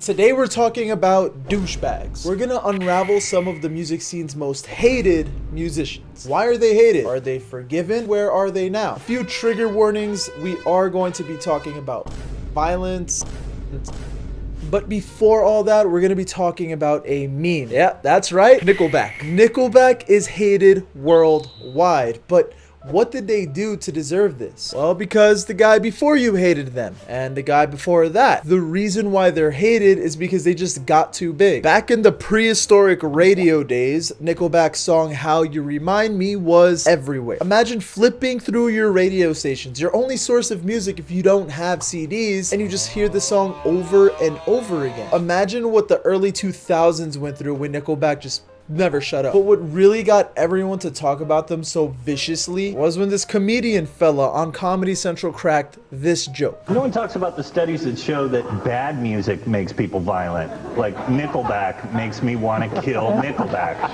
Today we're talking about douchebags. We're gonna unravel some of the music scene's most hated musicians. Why are they hated? Are they forgiven? Where are they now? A few trigger warnings. We are going to be talking about violence. But before all that, we're gonna be talking about a meme. Yeah, that's right, Nickelback. Nickelback is hated worldwide, but what did they do to deserve this? Well, because the guy before you hated them, and the guy before that. The reason why they're hated is because they just got too big. Back in the prehistoric radio days, Nickelback's song How You Remind Me was everywhere. Imagine flipping through your radio stations, your only source of music if you don't have CDs, and you just hear the song over and over again. Imagine what the early 2000s went through when Nickelback just never shut up. But what really got everyone to talk about them so viciously was when this comedian fella on Comedy Central cracked this joke. No one talks about the studies that show that bad music makes people violent. Like Nickelback makes me want to kill Nickelback.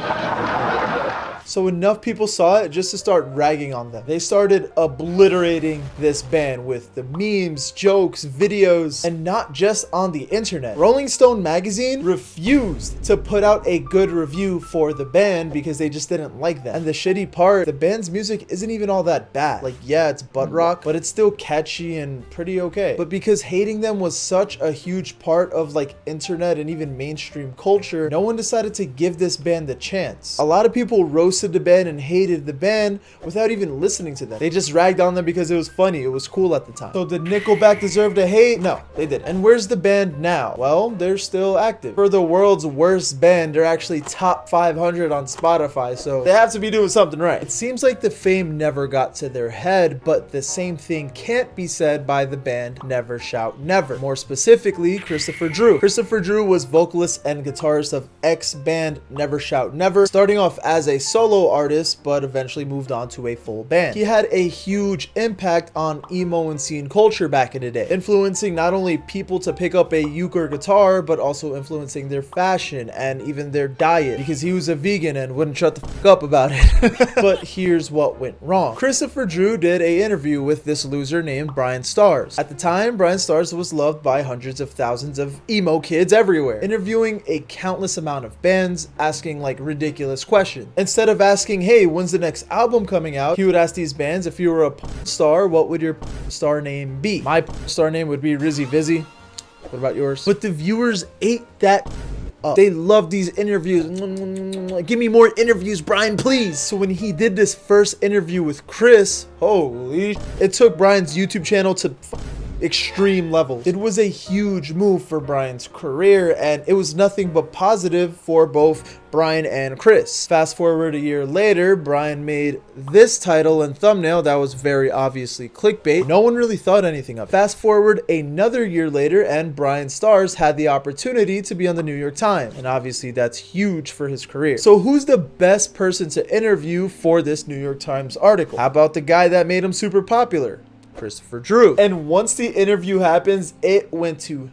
So enough people saw it just to start ragging on them. They started obliterating this band with the memes, jokes, videos, and not just on the internet. Rolling Stone magazine refused to put out a good review for the band because they just didn't like them. And the shitty part, the band's music isn't even all that bad. Like, yeah, it's butt rock, but it's still catchy and pretty okay. But because hating them was such a huge part of like internet and even mainstream culture, no one decided to give this band the chance. A lot of people roasted the band and hated the band without even listening to them. They just ragged on them because it was funny, it was cool at the time. So did Nickelback deserve to hate? No, they didn't. And where's the band now? Well, they're still active. For the world's worst band, they're actually top 500 on Spotify, so they have to be doing something right. It seems like the fame never got to their head, but the same thing can't be said by the band Never Shout Never. More specifically, Christopher Drew. Christopher Drew was vocalist and guitarist of ex-band Never Shout Never, starting off as a solo artist, but eventually moved on to a full band. He had a huge impact on emo and scene culture back in the day, influencing not only people to pick up a uke or guitar, but also influencing their fashion and even their diet, because he was a vegan and wouldn't shut the fuck up about it. But here's what went wrong. Christopher Drew did an interview with this loser named Brian Stars. At the time, Brian Stars was loved by hundreds of thousands of emo kids everywhere, interviewing a countless amount of bands, asking like ridiculous questions. Instead of asking, hey, when's the next album coming out, he would ask these bands, if you were a star, what would your star name be? My star name would be Rizzy Vizzy. What about yours? But the viewers ate that up. They love these interviews. Give me more interviews, Brian, please. So when he did this first interview with Chris, holy, it took Brian's YouTube channel to extreme levels. It was a huge move for Brian's career, and it was nothing but positive for both Brian and Chris. Fast forward a year later, Brian made this title and thumbnail that was very obviously clickbait. No one really thought anything of it. Fast forward another year later, and Brian Stars had the opportunity to be on the New York Times, and obviously that's huge for his career. So who's the best person to interview for this New York Times article? How about the guy that made him super popular? Christopher Drew. And once the interview happens, it went to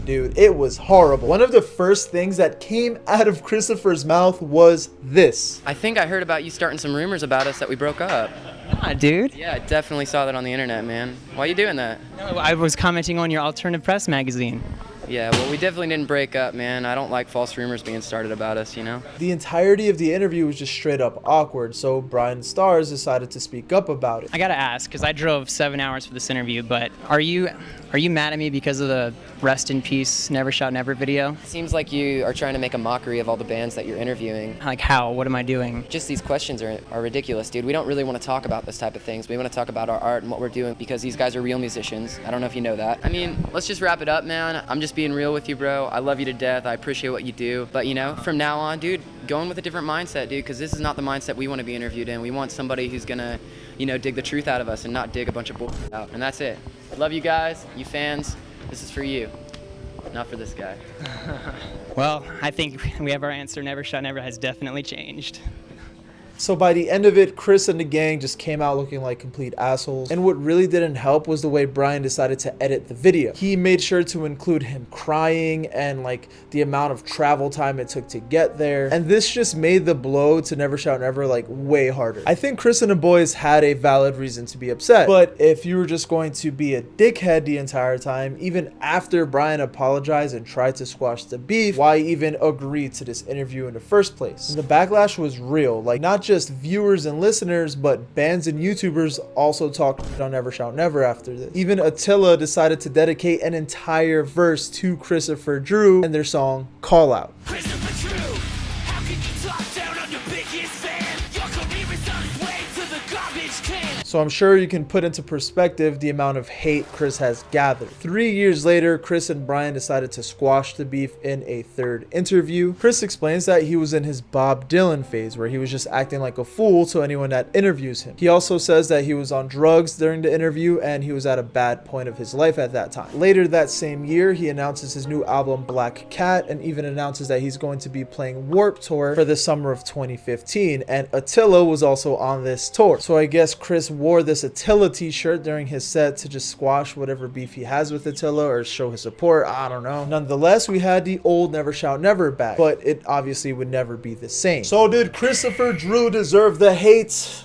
dude, it was horrible. One of the first things that came out of Christopher's mouth was this. I think I heard about you starting some rumors about us that we broke up. Nah, dude. Yeah, I definitely saw that on the internet, man. Why are you doing that? No, I was commenting on your alternative press magazine. Yeah, well, we definitely didn't break up, man. I don't like false rumors being started about us, you know? The entirety of the interview was just straight up awkward, so Brian Stars decided to speak up about it. I gotta ask, because I drove 7 hours for this interview, but are you mad at me because of the Rest in Peace, Never Shout Never video? Seems like you are trying to make a mockery of all the bands that you're interviewing. Like how? What am I doing? Just these questions are ridiculous, dude. We don't really want to talk about this type of things. We want to talk about our art and what we're doing because these guys are real musicians. I don't know if you know that. I mean, let's just wrap it up, man. I'm just being real with you, bro. I love you to death. I appreciate what you do. But, you know, from now on, dude, go in with a different mindset, dude, because this is not the mindset we want to be interviewed in. We want somebody who's going to, you know, dig the truth out of us and not dig a bunch of bullshit out. And that's it. Love you guys, you fans. This is for you, not for this guy. Well, I think we have our answer. Never Shout Never has definitely changed. So by the end of it, Chris and the gang just came out looking like complete assholes. And what really didn't help was the way Brian decided to edit the video. He made sure to include him crying and like the amount of travel time it took to get there. And this just made the blow to Never Shout Never like way harder. I think Chris and the boys had a valid reason to be upset. But if you were just going to be a dickhead the entire time, even after Brian apologized and tried to squash the beef, why even agree to this interview in the first place? And the backlash was real. Like, not just viewers and listeners, but bands and YouTubers also talked on Never Shout Never after this. Even Attila decided to dedicate an entire verse to Christopher Drew and their song Call Out. Christopher Drew, how can you talk down on your biggest fan? Your career is on its way to the garbage can. So I'm sure you can put into perspective the amount of hate Chris has gathered. 3 years later, Chris and Brian decided to squash the beef in a third interview. Chris explains that he was in his Bob Dylan phase where he was just acting like a fool to anyone that interviews him. He also says that he was on drugs during the interview and he was at a bad point of his life at that time. Later that same year, he announces his new album Black Cat and even announces that he's going to be playing Warped Tour for the summer of 2015, and Attila was also on this tour. So I guess Chris wore this Attila t-shirt during his set to just squash whatever beef he has with Attila or show his support. I don't know. Nonetheless, we had the old Never Shout Never back, but it obviously would never be the same. So did Christopher Drew deserve the hate?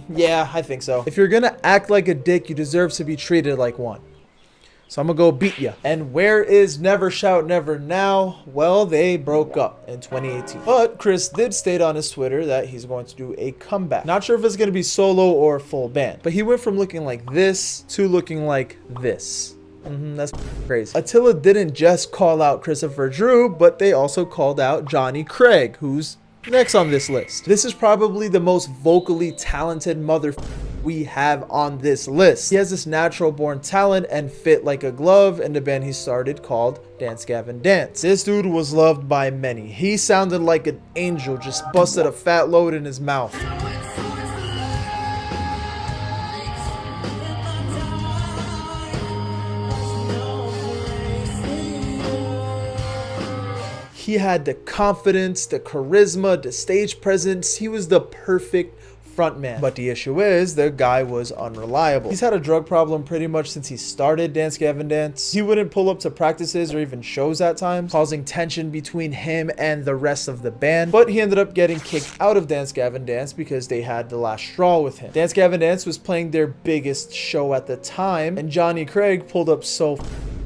Yeah, I think so. If you're gonna act like a dick, you deserve to be treated like one. So I'm gonna go beat ya. And where is Never Shout Never now? Well, they broke up in 2018. But Chris did state on his Twitter that he's going to do a comeback. Not sure if it's gonna be solo or full band, but he went from looking like this to looking like this. That's crazy. Attila didn't just call out Christopher Drew, but they also called out Johnny Craig, who's next on this list. This is probably the most vocally talented we have on this list. He has this natural born talent and fit like a glove in the band he started called Dance Gavin Dance. This dude was loved by many. He sounded like an angel, just busted a fat load in his mouth. He had the confidence, the charisma, the stage presence. He was the perfect frontman. But the issue is, the guy was unreliable. He's had a drug problem pretty much since he started Dance Gavin Dance. He wouldn't pull up to practices or even shows at times, causing tension between him and the rest of the band. But he ended up getting kicked out of Dance Gavin Dance because they had the last straw with him. Dance Gavin Dance was playing their biggest show at the time, and Johnny Craig pulled up so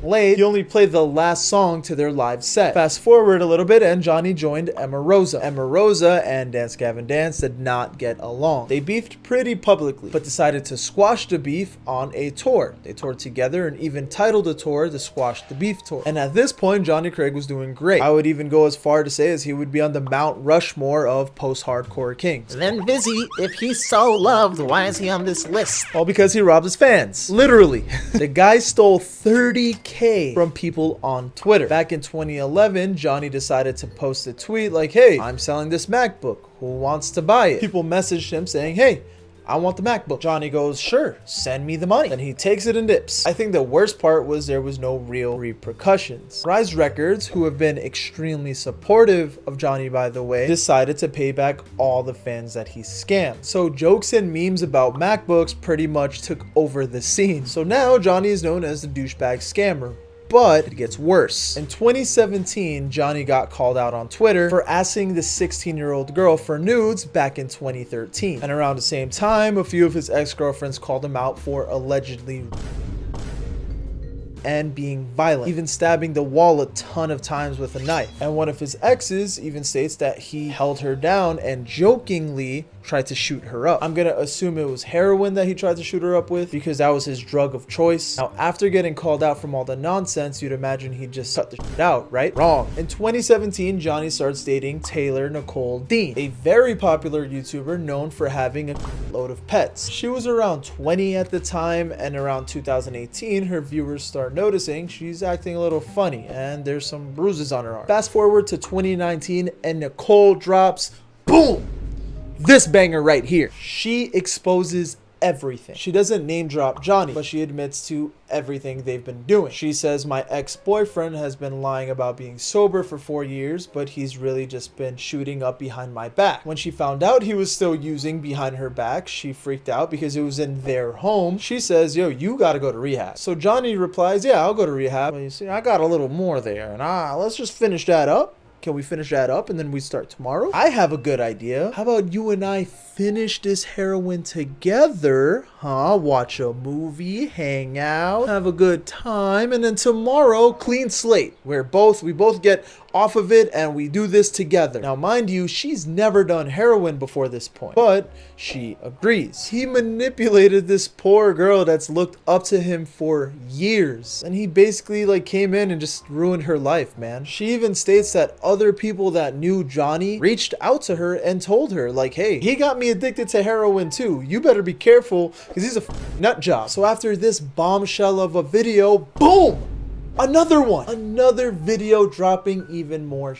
late, he only played the last song to their live set. Fast forward a little bit and Johnny joined Emma Rosa. Emma Rosa and Dance Gavin Dance did not get along. They beefed pretty publicly, but decided to squash the beef on a tour. They toured together and even titled the tour the Squash the Beef Tour. And at this point, Johnny Craig was doing great. I would even go as far to say as he would be on the Mount Rushmore of post-hardcore kings. Then Vizzy, if he's so loved, why is he on this list? All because he robbed his fans. Literally. The guy stole 30K from people on Twitter. Back in 2011, Johnny decided to post a tweet like, hey, I'm selling this MacBook. Who wants to buy it? People messaged him saying, hey, I want the MacBook. Johnny goes, sure, send me the money. Then he takes it and dips. I think the worst part was there was no real repercussions. Rise Records, who have been extremely supportive of Johnny, by the way, decided to pay back all the fans that he scammed. So jokes and memes about MacBooks pretty much took over the scene. So now Johnny is known as the douchebag scammer. But it gets worse. In 2017, Johnny got called out on Twitter for asking the 16-year-old girl for nudes back in 2013. And around the same time, a few of his ex-girlfriends called him out for allegedly and being violent, even stabbing the wall a ton of times with a knife. And one of his exes even states that he held her down and jokingly tried to shoot her up. I'm gonna assume it was heroin that he tried to shoot her up with because that was his drug of choice. Now, after getting called out from all the nonsense, you'd imagine he'd just cut the shit out, right? Wrong. In 2017, Johnny starts dating Taylor Nicole Dean, a very popular YouTuber known for having a load of pets. She was around 20 at the time, and around 2018, her viewers start noticing she's acting a little funny and there's some bruises on her arm. Fast forward to 2019 and Nicole drops, boom, this banger right here. She exposes everything. She doesn't name drop Johnny, but she admits to everything they've been doing. She says, my ex-boyfriend has been lying about being sober for 4 years, but he's really just been shooting up behind my back. When she found out he was still using behind her back, she freaked out because it was in their home. She says, yo, you gotta go to rehab. So Johnny replies, yeah, I'll go to rehab. Well, you see, I got a little more there, and let's just finish that up. Can we finish that up and then we start tomorrow? I have a good idea. How about you and I finish this heroin together? Huh? Watch a movie, hang out, have a good time, and then tomorrow, clean slate. We both get off of it and we do this together. Now, mind you, she's never done heroin before this point, but she agrees. He manipulated this poor girl that's looked up to him for years, and he basically like came in and just ruined her life, man. She even states that other people that knew Johnny reached out to her and told her like, hey, he got me addicted to heroin too. You better be careful because he's a nut job. So after this bombshell of a video, boom! Another one! Another video dropping even more.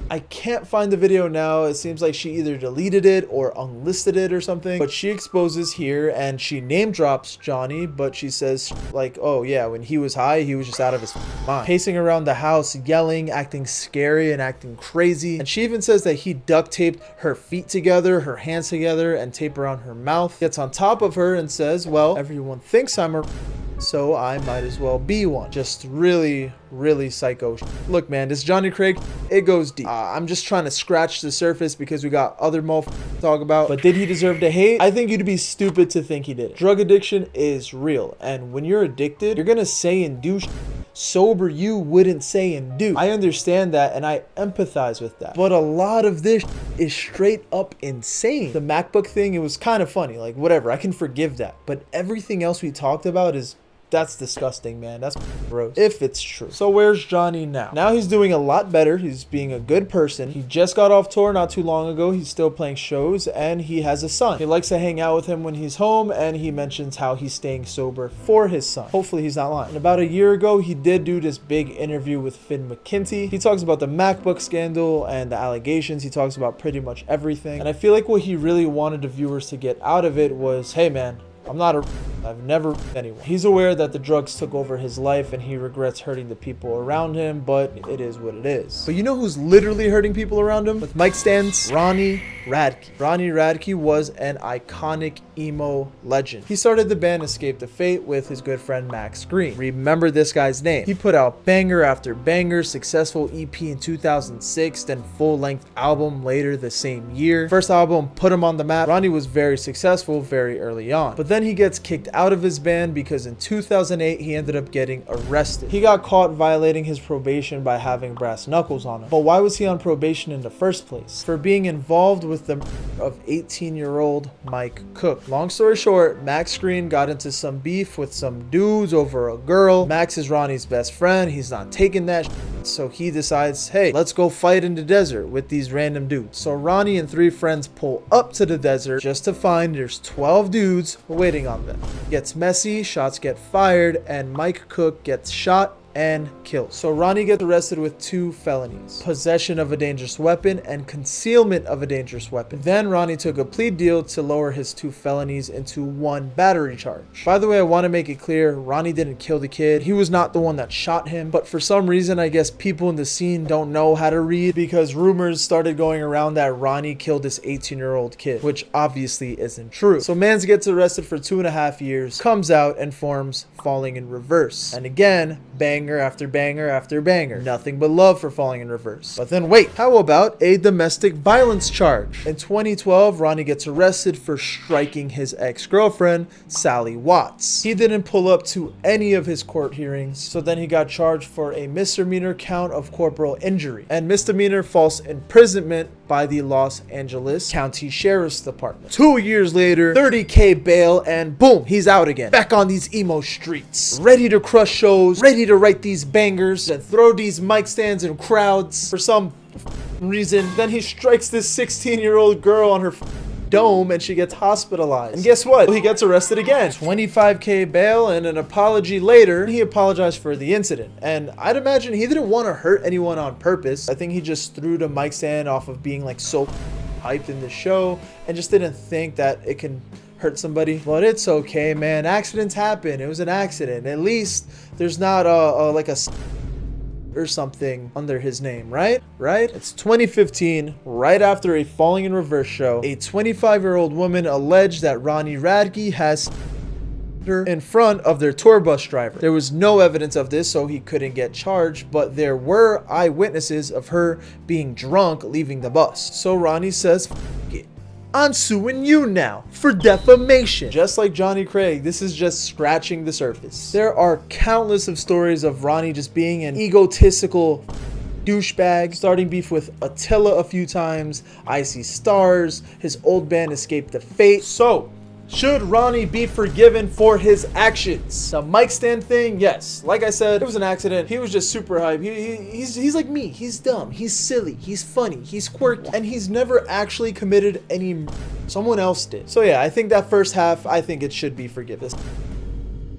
I can't find the video now. It seems like she either deleted it or unlisted it or something. But she exposes here and she name drops Johnny, but she says like, oh yeah, when he was high, he was just out of his mind. Pacing around the house, yelling, acting scary and acting crazy. And she even says that he duct taped her feet together, her hands together, and tape around her mouth. Gets on top of her and says, well, everyone thinks I'm a so I might as well be one. Just really, really psycho. Look, man, this Johnny Craig, it goes deep. I'm just trying to scratch the surface because we got other motherfuckers to talk about. But did he deserve to hate? I think you'd be stupid to think he did. Drug addiction is real. And when you're addicted, you're gonna say and do sober you wouldn't say and do. I understand that and I empathize with that. But a lot of this is straight up insane. The MacBook thing, it was kind of funny. Like, whatever, I can forgive that. But everything else we talked about that's disgusting, man. That's gross. If it's true. So where's Johnny now? Now he's doing a lot better. He's being a good person. He just got off tour not too long ago. He's still playing shows and he has a son. He likes to hang out with him when he's home and he mentions how he's staying sober for his son. Hopefully he's not lying. And about a year ago, he did do this big interview with Finn McKenty. He talks about the MacBook scandal and the allegations. He talks about pretty much everything. And I feel like what he really wanted the viewers to get out of it was, hey man, I've never anyone. He's aware that the drugs took over his life and he regrets hurting the people around him, but it is what it is. But you know who's literally hurting people around him with mic stands? Ronnie Radke. Ronnie Radke was an iconic emo legend. He started the band Escape the Fate with his good friend Max Green. Remember this guy's name. He put out banger after banger, successful EP in 2006, then full-length album later the same year. First album put him on the map. Ronnie was very successful very early on. But then he gets kicked out of his band because in 2008 he ended up getting arrested. He got caught violating his probation by having brass knuckles on him. But why was he on probation in the first place? For being involved with the of 18-year-old Mike Cook. Long story short, Max Green got into some beef with some dudes over a girl. Max is Ronnie's best friend. He's not taking that so he decides, hey, let's go fight in the desert with these random dudes. So Ronnie and 3 friends pull up to the desert just to find there's 12 dudes waiting on them. Gets messy, shots get fired, and Mike Cook gets shot and killed. So Ronnie gets arrested with 2 felonies: possession of a dangerous weapon and concealment of a dangerous weapon. Then Ronnie took a plea deal to lower his 2 felonies into 1 battery charge. By the way, I want to make it clear, Ronnie didn't kill the kid. He was not the one that shot him, but for some reason, I guess people in the scene don't know how to read because rumors started going around that Ronnie killed this 18-year-old kid, which obviously isn't true. So Mans gets arrested for 2.5 years, comes out and forms Falling in Reverse. And again, banger after banger after banger. Nothing but love for Falling in Reverse. But then wait, how about a domestic violence charge? In 2012, Ronnie gets arrested for striking his ex-girlfriend, Sally Watts. He didn't pull up to any of his court hearings, so then he got charged for a misdemeanor count of corporal injury and misdemeanor false imprisonment by the Los Angeles County Sheriff's Department. 2 years later, $30K bail, and boom, he's out again. Back on these emo streets. Ready to crush shows, ready to write these bangers, and throw these mic stands in crowds for some reason. Then he strikes this 16-year-old girl on her dome and she gets hospitalized. And guess what? He gets arrested again. $25K bail and an apology later. He apologized for the incident. And I'd imagine he didn't want to hurt anyone on purpose. I think he just threw the mic stand off of being like so hyped in the show and just didn't think that it can hurt somebody. But it's okay, man. Accidents happen. It was an accident. At least there's not like a or something under his name, right? It's 2015, right after a Falling in Reverse show. A 25-year-old woman alleged that Ronnie Radke has her in front of their tour bus driver. There was no evidence of this, so he couldn't get charged, but there were eyewitnesses of her being drunk leaving the bus. So Ronnie says, "F it. I'm suing you now for defamation." Just like Johnny Craig, this is just scratching the surface. There are countless of stories of Ronnie just being an egotistical douchebag, starting beef with Attila a few times, Icy Stars, his old band Escape the Fate. So, should Ronnie be forgiven for his actions? The mic stand thing, yes. Like I said, it was an accident. He was just super hype. He's like me. He's dumb. He's silly. He's funny. He's quirky. And he's never actually committed any. Someone else did. So yeah, I think that first half, I think it should be forgiven.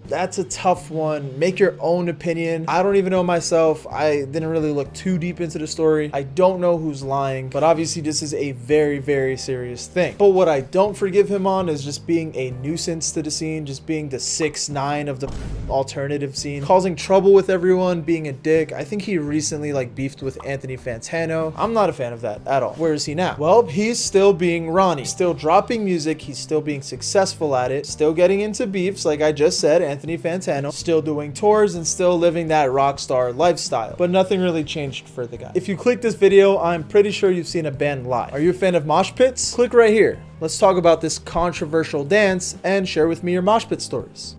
That's a tough one. Make your own opinion. I don't even know myself. I didn't really look too deep into the story. I don't know who's lying, but obviously this is a very, very serious thing. But what I don't forgive him on is just being a nuisance to the scene, just being the 6ix9ine of the alternative scene, causing trouble with everyone, being a dick. I think he recently like beefed with Anthony Fantano. I'm not a fan of that at all. Where is he now? Well, he's still being Ronnie, still dropping music. He's still being successful at it, still getting into beefs like I just said. Anthony Fantano, still doing tours and still living that rock star lifestyle, but nothing really changed for the guy. If you click this video, I'm pretty sure you've seen a band live. Are you a fan of mosh pits? Click right here. Let's talk about this controversial dance and share with me your mosh pit stories.